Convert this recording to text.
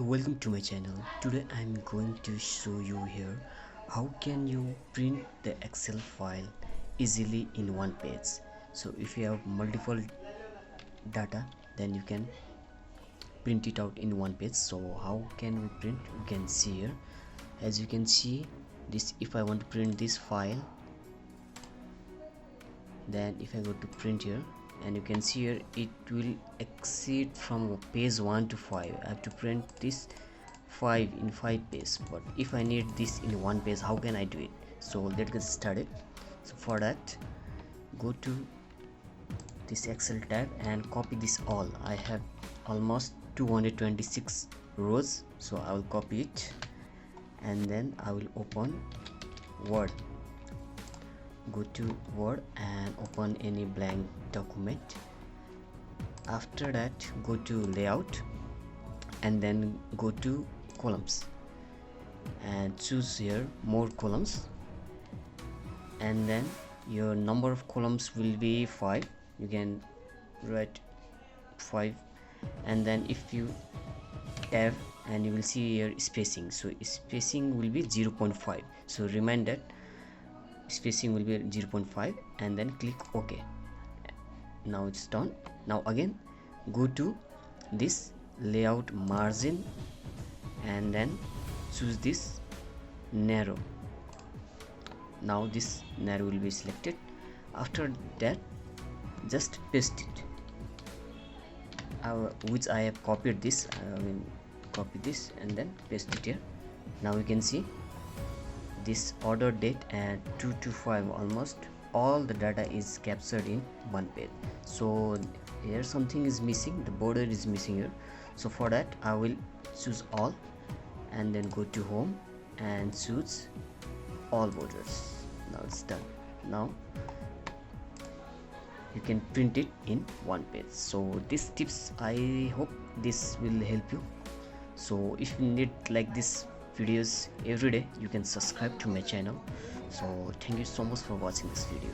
Welcome to my channel. Today I'm going to show you here how can you print the Excel file easily in one page. So if you have multiple data, then you can print it out in one page. So how can we print? You can see here, as you can see this. If I want to print this file, then if I go to print here, and you can see here it will exceed from page 1 to 5. I have to print this 5 in 5 pages, but if I need this in one page, how can I do it? So let's get started. So for that, go to this Excel tab and copy this all. I have almost 226 rows, so I will copy it and then I will open Word. Go to Word and open any blank document. After that, go to layout and then go to columns and choose here more columns, and then your number of columns will be 5. You can write 5, and then if you tab and you will see here spacing, so spacing will be 0.5. so remind that spacing will be 0.5 and then click OK. Now it's done. Now again go to this layout margin and then choose this narrow. Now this narrow will be selected. After that, just paste it, which I have copied this. I will copy this and then paste it here. Now you can see this order date and 2 to 5, almost all the data is captured in one page. So here something is missing, the border is missing here. So for that I will choose all and then go to home and choose all borders. Now it's done. Now you can print it in one page. So these tips, I hope this will help you. So if you need like this videos every day, you can subscribe to my channel. So thank you so much for watching this video.